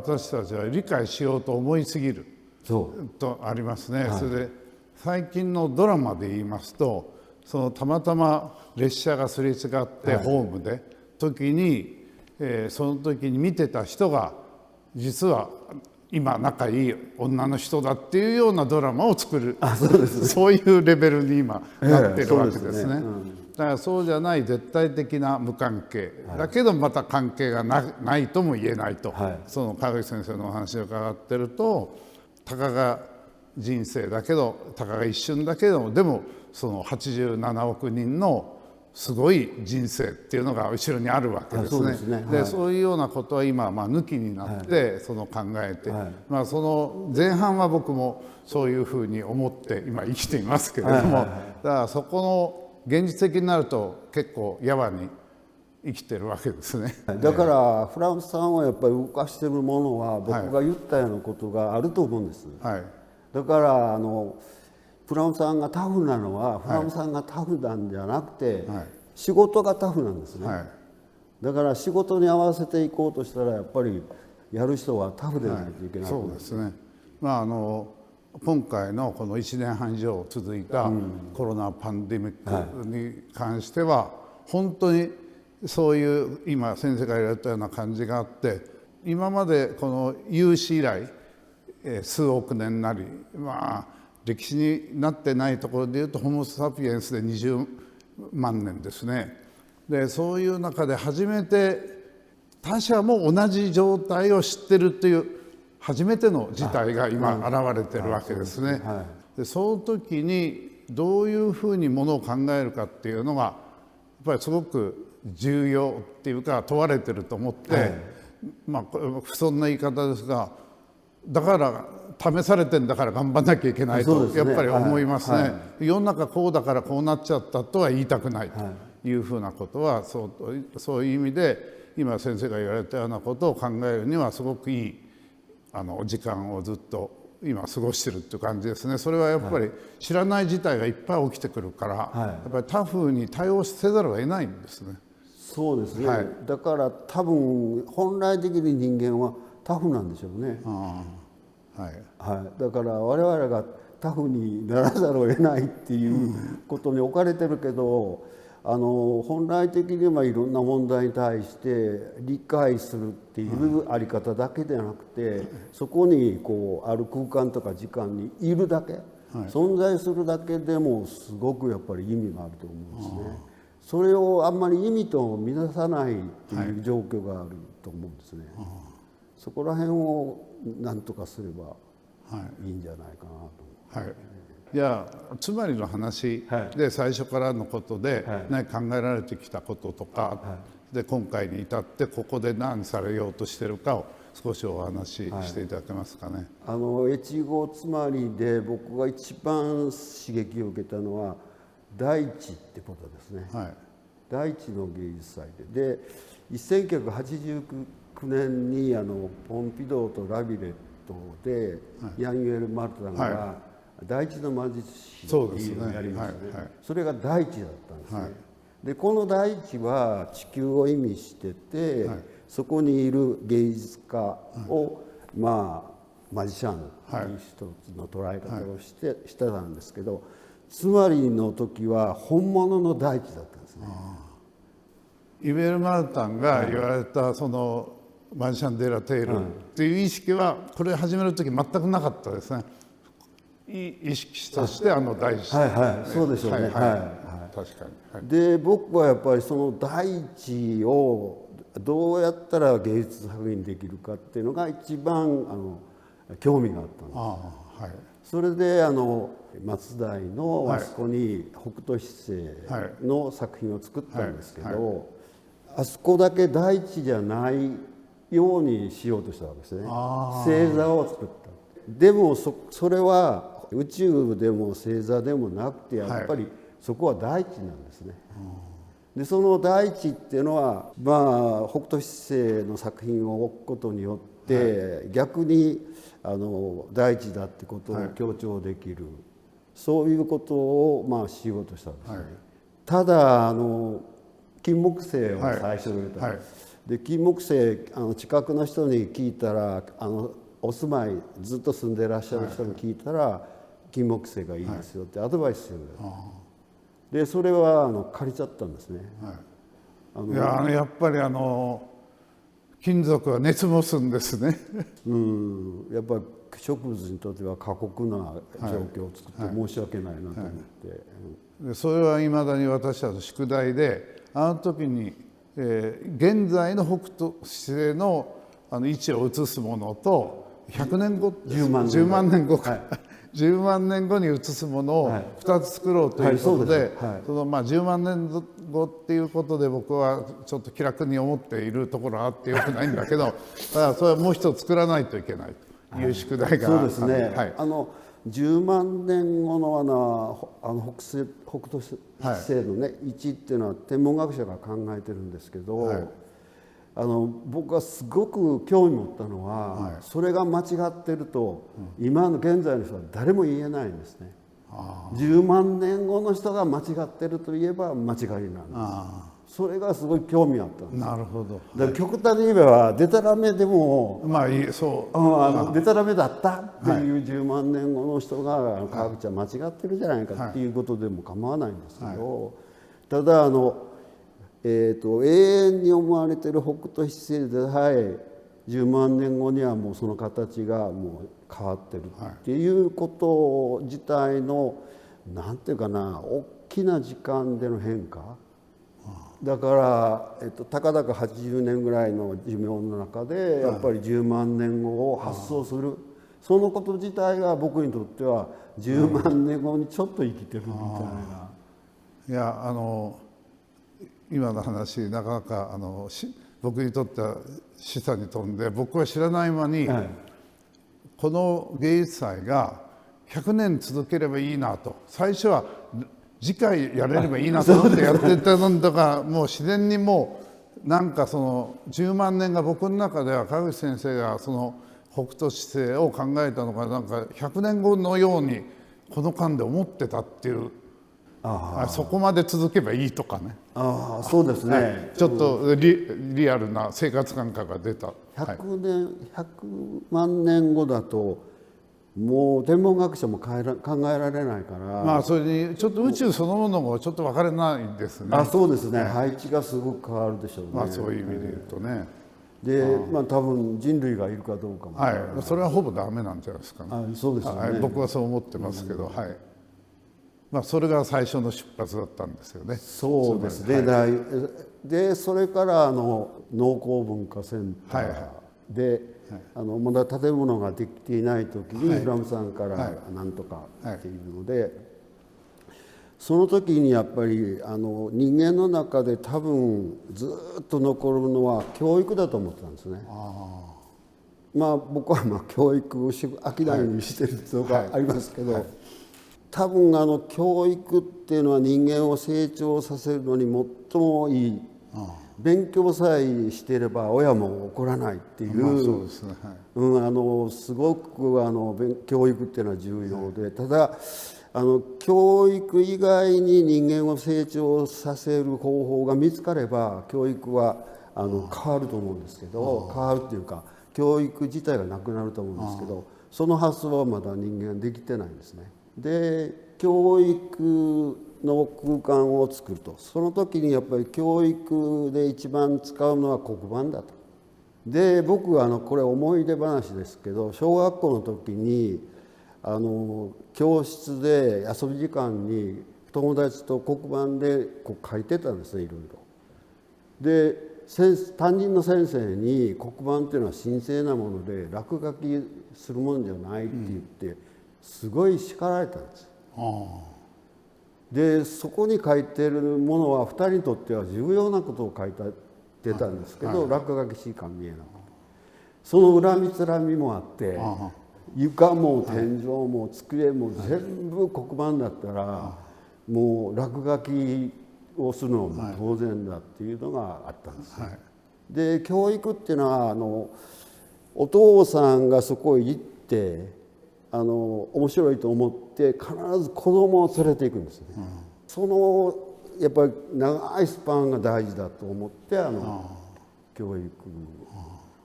私たちは理解しようと思いすぎるとありますね。それで最近のドラマで言いますと、たまたま列車がすれ違ってホームで時に、その時に見てた人が実は今仲いい女の人だっていうようなドラマを作る、そういうレベルに今なってるわけですね。だからそうじゃない絶対的な無関係だけどまた関係がないとも言えないと、その川口先生のお話を伺ってると、たかが人生だけどたかが一瞬だけどでもその87億人のすごい人生っていうのが後ろにあるわけですね。でそういうようなことは今抜きになって考えて、その前半は僕もそういうふうに思って今生きていますけれども、だからそこの現実的になると結構やわに生きてるわけですね。だからフランスさんはやっぱり動かしてるものは僕が言ったようなことがあると思うんです。だからフランスさんがタフなのはフランスさんがタフなんじゃなくて、仕事がタフなんですね。だから仕事に合わせていこうとしたらやっぱりやる人はタフでないといけない。そうですね。今回のこの1年半以上続いたコロナパンデミックに関しては本当にそういう今先生が言われたような感じがあって、今までこの有史以来数億年なり歴史になってないところでいうとホモ・サピエンスで20万年ですね。でそういう中で初めて他者も同じ状態を知ってるという初めての事態が今現れてるわけですね。でその時にどういうふうにものを考えるかっていうのがやっぱりすごく重要っていうか問われてると思って、不遜な言い方ですが、だから試されてんだから頑張んなきゃいけないとやっぱり思いますね。世の中こうだからこうなっちゃったとは言いたくないというふうなことはそういう意味で今先生が言われたようなことを考えるにはすごくいい時間をずっと今過ごしてるっていう感じですね。それはやっぱり知らない事態がいっぱい起きてくるから、やっぱりタフに対応せざるを得ないんですね。そうですね。だから多分本来的に人間はタフなんでしょうね。だから我々がタフにならざるを得ないっていうことに置かれてるけど、本来的にはいろんな問題に対して理解するっていうあり方だけではなくて、そこにある空間とか時間にいるだけ、存在するだけでもすごくやっぱり意味があると思うんですね。それをあんまり意味と見なさないっていう状況があると思うんですね。そこら辺を何とかすればいいんじゃないかなと。じゃあつまりの話で最初からのことで何考えられてきたこととかで今回に至ってここで何されようとしてるかを少しお話ししていただけますかね。越後つまりで僕が一番刺激を受けたのは大地ってことですね。大地の芸術祭で1989年にポンピドーとラビレットでヤンユエル・マルタンが大地の魔術師っていうのをやりましたね。それが大地だったんですね。でこの大地は地球を意味してて、そこにいる芸術家をマジシャンという一つの捉え方をしてたんですけど、つまりの時は本物の大地だったんですね。イベル・マルタンが言われたそのマジシャン・デ・ラ・テールっていう意識はこれ始める時全くなかったですね。意識として大地、そうでしょうね。確かに。で僕はやっぱりその大地をどうやったら芸術作品できるかっていうのが一番興味があったんです。それで松代のあそこに北斗七星の作品を作ったんですけど、あそこだけ大地じゃないようにしようとしたわけですね。星座を作った。でもそれは宇宙でも星座でもなくてやっぱりそこは大地なんですね。でその大地っていうのは北斗七星の作品を置くことによって逆に大地だってことを強調できる、そういうことをしようとしたんですね。ただ金木犀を最初に入れた。で金木犀近くの人に聞いたらお住まいずっと住んでらっしゃる人に聞いたら、金木犀がいいですよってアドバイスする。でそれは借りちゃったんですね。いややっぱり金属は熱持つんですね。やっぱり植物にとっては過酷な状況を作って申し訳ないなと思って、でそれはいまだに私たちの宿題で、あの時に、現在の北斗七星の位置を移すものと100年後10万年後か、10万年後に移すものを2つ作ろうということで、10万年後っていうことで僕はちょっと気楽に思っているところはあってよくないんだけど、ただそれはもう一つ作らないといけないという宿題がそうですね、10万年後の北斗七星のね、位置っていうのは天文学者が考えてるんですけど、僕がすごく興味持ったのは、それが間違ってると、今の現在の人は誰も言えないんですね。10万年後の人が間違ってるといえば間違いなんです。それがすごい興味あったんです。なるほど。だから極端に言えばデタラメでも、デタラメだったっていう10万年後の人が科学者間違ってるじゃないかっていうことでも構わないんですけど、ただ永遠に思われてる北斗七星でさえ10万年後にはもうその形がもう変わってるっていうこと自体のなんていうかな、大きな時間での変化だから、たかだか80年ぐらいの寿命の中でやっぱり10万年後を発想する、そのこと自体が僕にとっては10万年後にちょっと生きてるみたいな。いや今の話なかなか僕にとっては示唆に富んで、僕は知らない間に、この芸術祭が100年続ければいいなと、最初は次回やれればいいなと思ってやってたのだが、もう自然にもうなんかその10万年が僕の中では川口先生がその北斗七星を考えたのがなんか100年後のようにこの間で思ってたっていう、そこまで続けばいいとかね。そうですね、ちょっとリアルな生活感覚が出た。100万年後だともう天文学者も考えられないから、それにちょっと宇宙そのものもちょっと分からないですね。そうですね、配置がすごく変わるでしょうね。そういう意味で言うとね。で多分人類がいるかどうかも、それはほぼダメなんじゃないですかね。そうですよね、僕はそう思ってますけど、それが最初の出発だったんですよね。そうですね、でそれから農耕文化センターで、まだ建物ができていない時にフラムさんからなんとかっていうので、その時にやっぱり人間の中で多分ずっと残るのは教育だと思ってたんですね。僕は教育を商いにしてるとかありますけど、多分教育っていうのは人間を成長させるのに最もいい。勉強さえしていれば親も怒らないっていう、すごく教育っていうのは重要で、ただ教育以外に人間を成長させる方法が見つかれば教育は変わると思うんですけど、変わるっていうか教育自体がなくなると思うんですけど、その発想はまだ人間できてないんですね。で教育の空間を作ると、その時にやっぱり教育で一番使うのは黒板だと。で僕はこれ思い出話ですけど、小学校の時に教室で遊び時間に友達と黒板で書いてたんですね、いろいろ。で担任の先生に黒板っていうのは神聖なもので落書きするもんじゃないって言ってすごい叱られたんです。でそこに書いてるものは2人にとっては重要なことを書いてたんですけど、落書きしか見えなくて、その恨みつらみもあって、床も天井も机も全部黒板だったらもう落書きをするのも当然だっていうのがあったんです。で教育っていうのはお父さんがそこへ行って面白いと思って必ず子供を連れていくんですね。そのやっぱり長いスパンが大事だと思って教育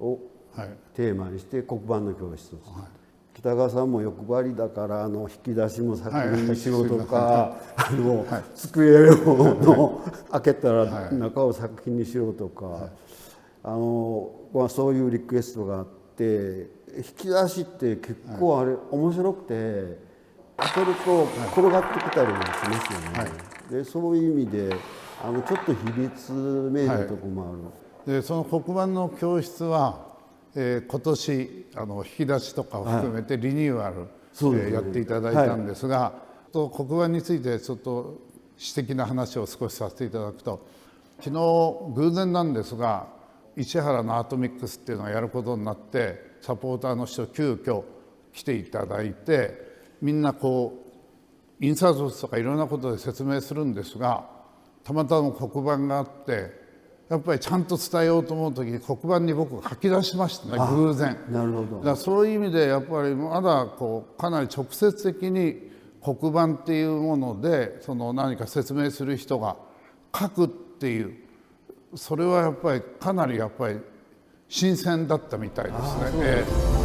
をはいテーマにして黒板の教室を、北川さんも欲張りだから引き出しも先にしろとか、机を開けたら中を先にしろとか、そういうリクエストがあって、引き出しって結構あれ面白くて、開けると転がってきたりもしますよね。でそういう意味でちょっと比率めいたところもある。でその黒板の教室は今年引き出しとかを含めてリニューアル、やっていただいたんですが、黒板についてちょっと私的な話を少しさせていただくと、昨日偶然なんですが市原のアートミックスっていうのをやることになって、サポーターの人急遽来ていただいて、みんな印刷物とかいろんなことで説明するんですが、たまたま黒板があって、やっぱりちゃんと伝えようと思う時に黒板に僕が書き出しましたね、偶然。なるほど。だからそういう意味でやっぱりまだかなり直接的に黒板っていうもので何か説明する人が書くっていう、それはやっぱりかなり新鮮だったみたいですね。